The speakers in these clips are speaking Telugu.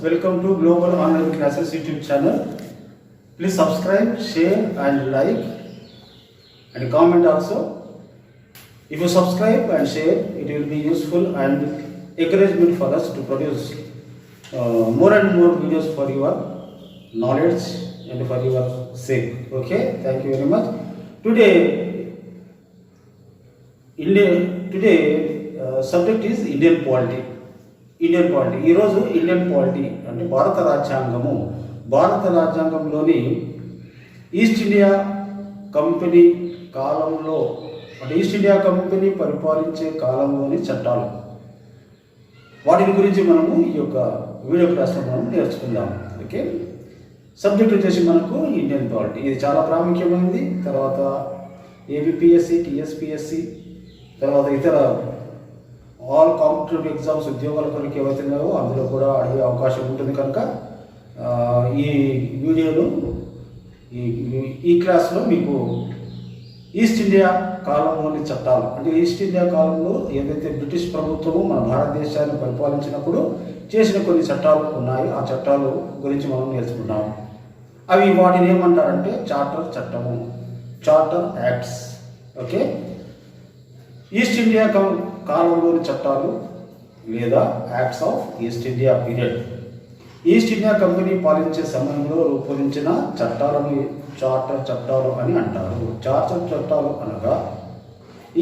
welcome to Global Online Classes YouTube channel. Please subscribe, share and like and comment also. If you subscribe and share, it will be useful and encouragement for us to produce more and more videos for your knowledge and for your sake. Okay, thank you very much. Today subject is Indian polity. ఈరోజు ఇండియన్ పాలిటీ అంటే భారత రాజ్యాంగంలోని ఈస్ట్ ఇండియా కంపెనీ కాలంలో అంటే ఈస్ట్ ఇండియా కంపెనీ పరిపాలించే కాలంలోని చట్టాలు, వాటిని గురించి మనము ఈ యొక్క వీడియో క్లాస్లో మనం నేర్చుకుందాం. ఓకే, సబ్జెక్ట్ వచ్చేసి మనకు ఇండియన్ పాలిటీ. ఇది చాలా ప్రాముఖ్యమైనది. తర్వాత ఏబిపిఎస్సి, టిఎస్పిఎస్సి, తర్వాత ఇతర ఆల్ కాంపిటేటివ్ ఎగ్జామ్స్ ఉద్యోగాల కొరకు ఏవైతే ఉన్నాయో అందులో కూడా అడిగే అవకాశం ఉంటుంది. కనుక ఈ వీడియోలో ఈ క్లాస్లో మీకు ఈస్ట్ ఇండియా కాలంలోని చట్టాలు అంటే ఈస్ట్ ఇండియా కాలంలో ఏదైతే బ్రిటిష్ ప్రభుత్వము మన భారతదేశాన్ని పరిపాలించినప్పుడు చేసిన కొన్ని చట్టాలు ఉన్నాయి. ఆ చట్టాలు గురించి మనం నేర్చుకున్నాము. అవి వాటిని ఏమంటారంటే charter acts. Okay, east India కాలంలోని చట్టాలు లేదా acts of east India period. East India company పాలించే సమయంలో రూపొందించిన చట్టాలను చార్టర్ చట్టాలు అని అంటారు. చార్టర్ చట్టాలు అనగా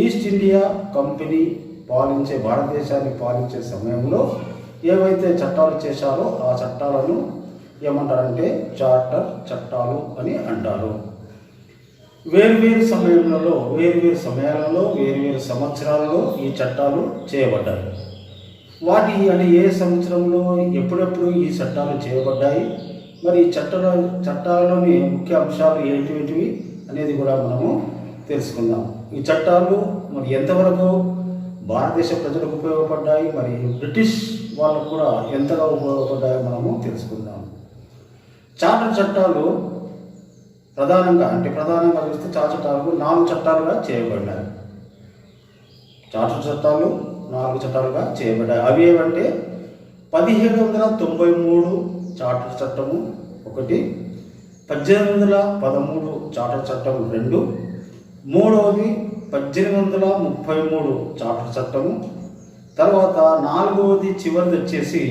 ఈస్ట్ ఇండియా కంపెనీ భారతదేశాన్ని పాలించే సమయంలో ఏవైతే చట్టాలు చేశారో ఆ చట్టాలను ఏమంటారంటే చార్టర్ చట్టాలు అని అంటారు. వేర్వేరు సమయాలలో వేర్వేరు సంవత్సరాలలో ఈ చట్టాలు చేయబడ్డాయి. వాటి అంటే ఏ సంవత్సరంలో ఎప్పుడెప్పుడు ఈ చట్టాలు చేయబడ్డాయి, మరి ఈ చట్టాలలోని ముఖ్య అంశాలు ఏంటివి అనేది కూడా మనము తెలుసుకుందాం. ఈ చట్టాలు మరి ఎంతవరకు భారతదేశ ప్రజలకు ఉపయోగపడ్డాయి, మరి బ్రిటిష్ వాళ్ళకు కూడా ఎంతగా ఉపయోగపడ్డాయో మనము తెలుసుకుందాం. చార్టర్ చట్టాలు ప్రధానంగా చూస్తే చట్టాలు 4 చట్టాలుగా చేయబడ్డాయి. చార్టర్ చట్టాలు 4 చట్టాలుగా చేయబడ్డాయి. అవి ఏమంటే 1793 చార్టర్ చట్టము 1, 1813 చార్టర్ చట్టం 2, మూడవది 1833 చార్టర్ చట్టము, తర్వాత 4వది చివరిది వచ్చేసి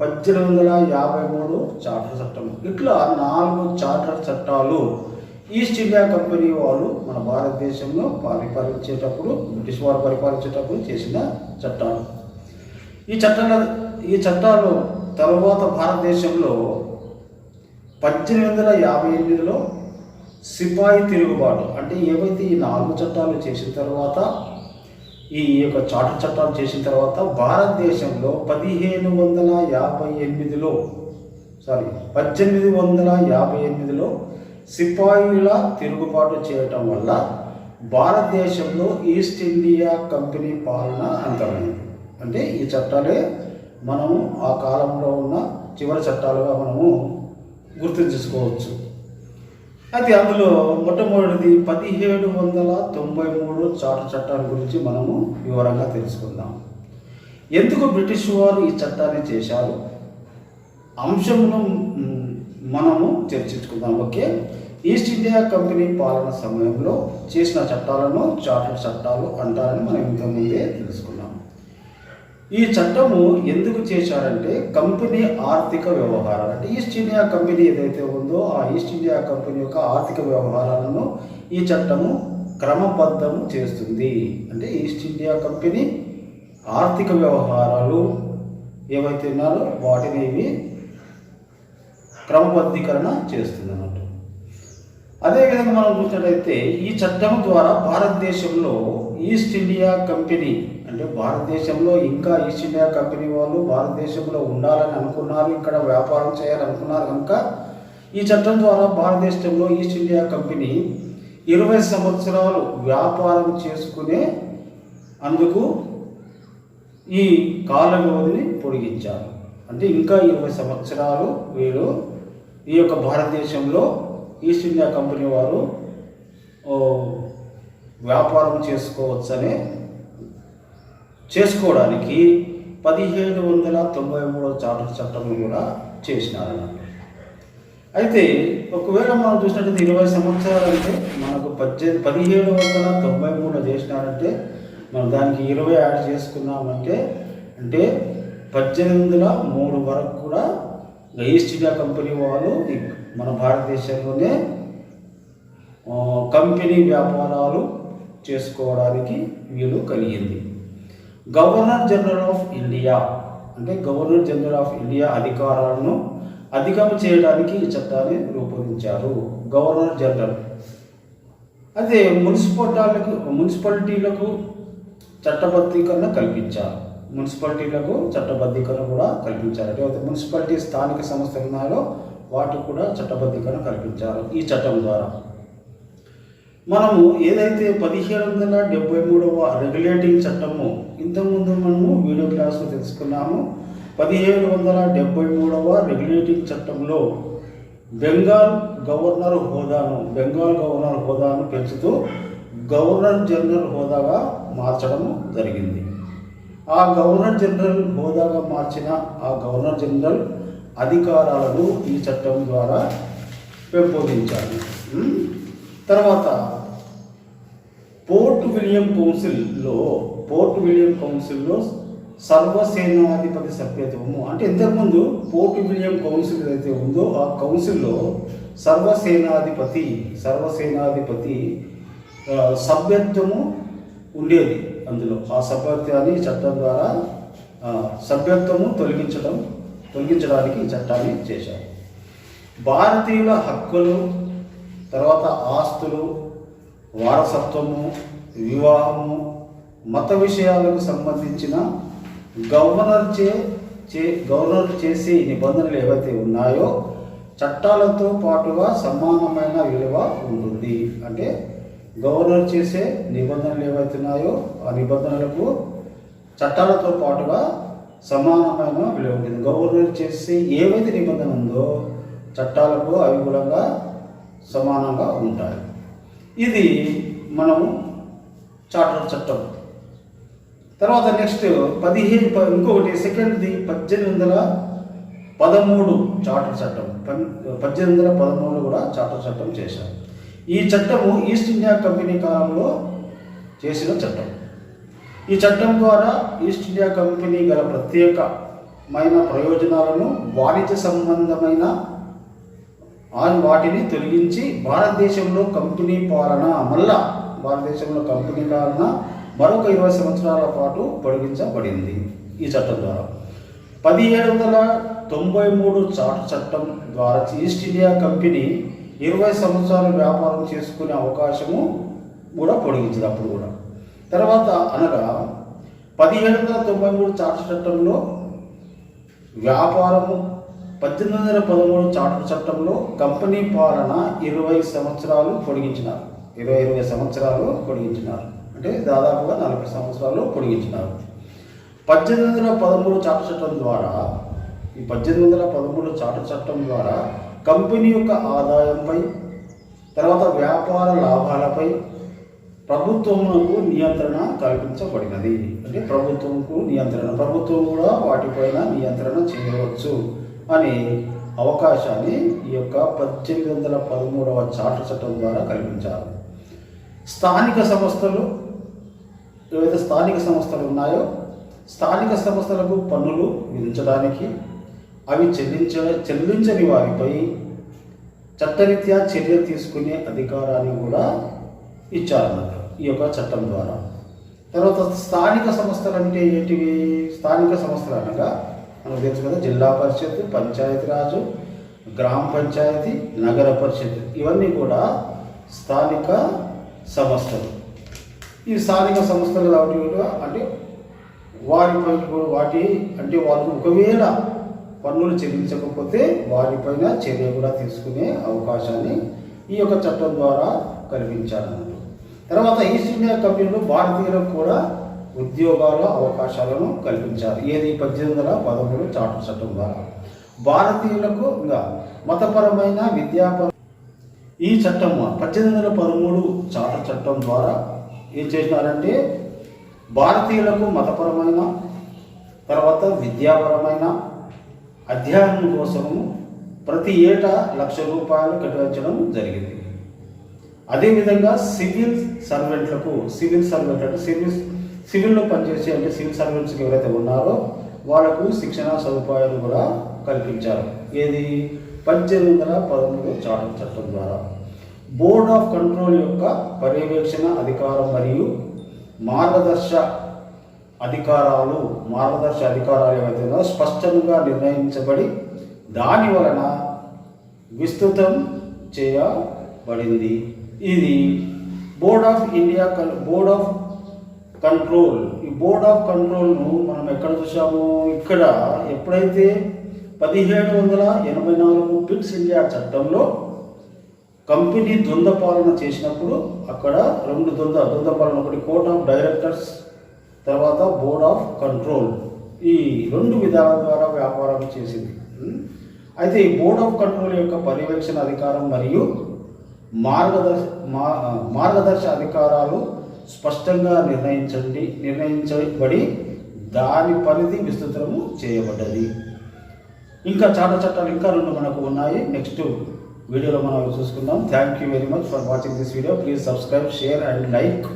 1853 చార్టర్ చట్టము. ఇట్లా 4 చార్టర్ చట్టాలు ఈస్ట్ ఇండియా కంపెనీ వాళ్ళు మన భారతదేశంలో బ్రిటిష్ వారు పరిపాలించేటప్పుడు చేసిన చట్టాలు. ఈ చట్టాలు తర్వాత భారతదేశంలో 1858లో సిపాయి తిరుగుబాటు అంటే ఏవైతే ఈ 4 చట్టాలు చేసిన తర్వాత ఈ యొక్క చార్టర్ చట్టాలు చేసిన తర్వాత భారతదేశంలో 1858లో సిపాయిల తిరుగుబాటు చేయటం వల్ల భారతదేశంలో ఈస్ట్ ఇండియా కంపెనీ పాలన అంతమైంది. అంటే ఈ చట్టాలే మనము ఆ కాలంలో ఉన్న చివరి చట్టాలుగా మనము గుర్తుంచుకోవచ్చు. అయితే అందులో మొట్టమొదటిది 1793 చార్టర్ చట్టాల గురించి మనము వివరంగా తెలుసుకుందాం. ఎందుకు బ్రిటిష్ వారు ఈ చట్టాన్ని చేశారు అంశమును మనము చర్చించుకుందాం. ఓకే, ఈస్ట్ ఇండియా కంపెనీ పాలన సమయంలో చేసిన చట్టాలను చార్టర్ చట్టాలు అంటారని మనం ఇంతకుముందే తెలుసుకున్నాం. ఈ చట్టము ఎందుకు చేశారంటే కంపెనీ ఆర్థిక వ్యవహారాలు అంటే ఈస్ట్ ఇండియా కంపెనీ ఏదైతే ఉందో ఆ ఈస్ట్ ఇండియా కంపెనీ యొక్క ఆర్థిక వ్యవహారాలను ఈ చట్టము క్రమబద్ధము చేస్తుంది. అంటే ఈస్ట్ ఇండియా కంపెనీ ఆర్థిక వ్యవహారాలు ఏవైతే ఉన్నారో వాటిని ఇవి క్రమబద్ధీకరణ చేస్తుంది అన్నట్టు. అదేవిధంగా మనం చూసినట్లయితే ఈ చట్టం ద్వారా భారతదేశంలో ఈస్ట్ ఇండియా కంపెనీ అంటే భారతదేశంలో ఇంకా ఈస్ట్ ఇండియా కంపెనీ వాళ్ళు భారతదేశంలో ఉండాలని అనుకున్నారు, ఇక్కడ వ్యాపారం చేయాలనుకున్నారు. కనుక ఈ చట్టం ద్వారా భారతదేశంలో ఈస్ట్ ఇండియా కంపెనీ 20 సంవత్సరాలు వ్యాపారం చేసుకునే అందుకు ఈ కాల వ్యవధిని పొడిగించారు. అంటే ఇంకా 20 సంవత్సరాలు వీళ్ళు ఈ యొక్క భారతదేశంలో ఈస్ట్ ఇండియా కంపెనీ వారు వ్యాపారం చేసుకోవచ్చనే చేసుకోవడానికి 1793 చార్టర్ చట్టం కూడా చేసినారన్నమాట. అయితే ఒకవేళ మనం చూసినట్లయితే 20 సంవత్సరాలు అంటే మనకు 1793 చేసినారంటే మనం దానికి 20 యాడ్ చేసుకున్నామంటే అంటే 1803 వరకు కూడా ఈస్ట్ ఇండియా కంపెనీ వాళ్ళు మన భారతదేశంలోనే కంపెనీ వ్యాపారాలు చేసుకోవడానికి వీలు కలిగింది. గవర్నర్ జనరల్ ఆఫ్ ఇండియా అంటే గవర్నర్ జనరల్ ఆఫ్ ఇండియా అధికారాలను అధిగమ చేయడానికి ఈ చట్టాన్ని రూపొందించారు. గవర్నర్ జనరల్ అదే మున్సిపాలిటీలకు చట్టబద్ధీకరణ కల్పించారు. మున్సిపాలిటీలకు చట్టబద్ధీకరణ కూడా కల్పించారు. అంటే మున్సిపాలిటీ స్థానిక సంస్థలు ఉన్నాయో వాటికి కూడా చట్టబద్ధీకరణ కల్పించారు ఈ చట్టం ద్వారా. మనము ఏదైతే 1773 రెగ్యులేటింగ్ చట్టము ఇంతకుముందు మనము వీడియో క్లాస్లో తెలుసుకున్నాము. 1773 రెగ్యులేటింగ్ చట్టంలో బెంగాల్ గవర్నర్ హోదాను పెంచుతూ గవర్నర్ జనరల్ హోదాగా మార్చడం జరిగింది. ఆ గవర్నర్ జనరల్ హోదాగా మార్చిన ఆ గవర్నర్ జనరల్ అధికారాలను ఈ చట్టం ద్వారా పెంపొందించారు. తర్వాత పోర్ట్ విలియం కౌన్సిల్లో సర్వసేనాధిపతి సభ్యత్వము అంటే ఇంతకుముందు పోర్ట్ విలియం కౌన్సిల్ ఏదైతే ఉందో ఆ కౌన్సిల్లో సర్వసేనాధిపతి సభ్యత్వము ఉండేది. అందులో ఆ సభ్యత్వాన్ని చట్టం ద్వారా సభ్యత్వము తొలగించడానికి ఈ చట్టాన్ని చేశారు. భారతీయుల హక్కులు, తర్వాత ఆస్తులు, వారసత్వము, వివాహము, మత విషయాలకు సంబంధించిన గవర్నర్ చేసే నిబంధనలు ఏవైతే ఉన్నాయో చట్టాలతో పాటుగా సమానమైన విలువ ఉంటుంది. అంటే గవర్నర్ చేసే నిబంధనలు ఏవైతే ఉన్నాయో ఆ నిబంధనలకు చట్టాలతో పాటుగా సమానమైన విలువ ఉంటుంది. గవర్నర్ చేసే ఏవైతే నిబంధన ఉందో చట్టాలకు అవి కూడా సమానంగా ఉంటాయి. ఇది మనము చార్టర్ చట్టం. తర్వాత నెక్స్ట్ ఇంకొకటి సెకండ్ది 1813 చార్టర్ చట్టం. 1813 కూడా చార్టర్ చట్టం చేశారు. ఈ చట్టము ఈస్ట్ ఇండియా కంపెనీ కాలంలో చేసిన చట్టం. ఈ చట్టం ద్వారా ఈస్ట్ ఇండియా కంపెనీ గల ప్రత్యేకమైన ప్రయోజనాలను వాణిజ్య సంబంధమైన వాటిని తొలగించి భారతదేశంలో కంపెనీ పాలన మరొక 20 సంవత్సరాల పాటు పొడిగించబడింది ఈ చట్టం ద్వారా. 1793 చార్టర్ చట్టం ద్వారా ఈస్ట్ ఇండియా కంపెనీ 20 సంవత్సరాలు వ్యాపారం చేసుకునే అవకాశము కూడా పొడిగించింది అప్పుడు కూడా. తర్వాత అనగా 1793 చార్టర్ చట్టంలో వ్యాపారము, 1813 చార్టర్ చట్టంలో కంపెనీ పాలన 20 సంవత్సరాలు పొడిగించినారు. 20 సంవత్సరాలు పొడిగించినారు. అంటే దాదాపుగా 40 సంవత్సరాలు పొడిగించినారు. 1813 చార్టర్ చట్టం ద్వారా ఈ 1813 చార్టర్ చట్టం ద్వారా కంపెనీ యొక్క ఆదాయంపై, తర్వాత వ్యాపార లాభాలపై ప్రభుత్వమునకు నియంత్రణ కల్పించబడినది. అంటే ప్రభుత్వం కూడా వాటిపైన నియంత్రణ చేయవచ్చు అనే అవకాశాన్ని ఈ యొక్క 1813వ చార్టర్ చట్టం ద్వారా కల్పించారు. స్థానిక సంస్థలు ఏవైతే స్థానిక సంస్థలు ఉన్నాయో స్థానిక సంస్థలకు పన్నులు విధించడానికి, అవి చెల్లించని వారిపై చట్టరీత్యా చర్య తీసుకునే అధికారాన్ని కూడా ఇచ్చారన్నమాట ఈ యొక్క చట్టం ద్వారా. తర్వాత స్థానిక సంస్థలు అంటే ఏంటివి? స్థానిక సంస్థలు అనగా మనకు తెలుసు కదా, జిల్లా పరిషత్, పంచాయతీరాజు, గ్రామ పంచాయతీ, నగర పరిషత్, ఇవన్నీ కూడా స్థానిక సంస్థలు. ఈ స్థానిక సంస్థలు కాబట్టి అంటే వాళ్ళు ఒకవేళ పన్నులు చెల్లించకపోతే వారిపైన చర్య కూడా తీసుకునే అవకాశాన్ని ఈ యొక్క చట్టం ద్వారా కల్పించారన్నమాట. తర్వాత ఈస్ట్ ఇండియా కంపెనీలో భారతీయులకు కూడా ఉద్యోగాల అవకాశాలను కల్పించారు. ఏది? 1813 చార్టర్ చట్టం ద్వారా భారతీయులకు ఇంకా మతపరమైన ఈ చట్టం 1813 చార్టర్ చట్టం ద్వారా ఏం చేసినారంటే భారతీయులకు మతపరమైన తర్వాత విద్యాపరమైన అధ్యయనం కోసము ప్రతి ఏటా ₹1,00,000 కేటాయించడం జరిగింది. అదేవిధంగా సివిల్ సర్వెంట్లకు సివిల్లో పనిచేసే అంటే సివిల్ సర్వెంట్స్కి ఎవరైతే ఉన్నారో వాళ్ళకు శిక్షణా సదుపాయాలు కూడా కల్పించారు. ఏది 1813 చట్టం ద్వారా. బోర్డ్ ఆఫ్ కంట్రోల్ యొక్క పర్యవేక్షణ అధికారం మరియు మార్గదర్శ అధికారాలు ఏవైతే ఉన్నాయో స్పష్టంగా నిర్ణయించబడి దాని వలన విస్తృతం చేయబడింది. ఇది బోర్డ్ ఆఫ్ కంట్రోల్. ఈ బోర్డ్ ఆఫ్ కంట్రోల్ను మనం ఎక్కడ చూసాము? ఇక్కడ ఎప్పుడైతే 1784 పిట్స్ ఇండియా చట్టంలో కంపెనీ ద్వంద్వ పాలన చేసినప్పుడు అక్కడ 2 ద్వంద్వ పాలన, ఒకటి కోర్ట్ ఆఫ్ డైరెక్టర్స్, తర్వాత బోర్డ్ ఆఫ్ కంట్రోల్, ఈ 2 విధాల ద్వారా వ్యాపారం చేసింది. అయితే ఈ బోర్డ్ ఆఫ్ కంట్రోల్ యొక్క పర్యవేక్షణ అధికారం మరియు మార్గదర్శ అధికారాలు స్పష్టంగా నిర్ణయించబడి దాని పరిధి విస్తృతము చేయబడ్డది. ఇంకా చాలా చట్టాలు ఇంకా 2 మనకు ఉన్నాయి. నెక్స్ట్ వీడియోలో మనం చూసుకుందాం. Thank you very much for watching this video. Please subscribe, share and like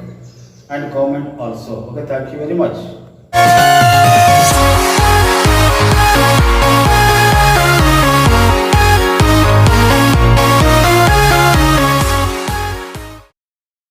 and comment also. Okay, thank you very much.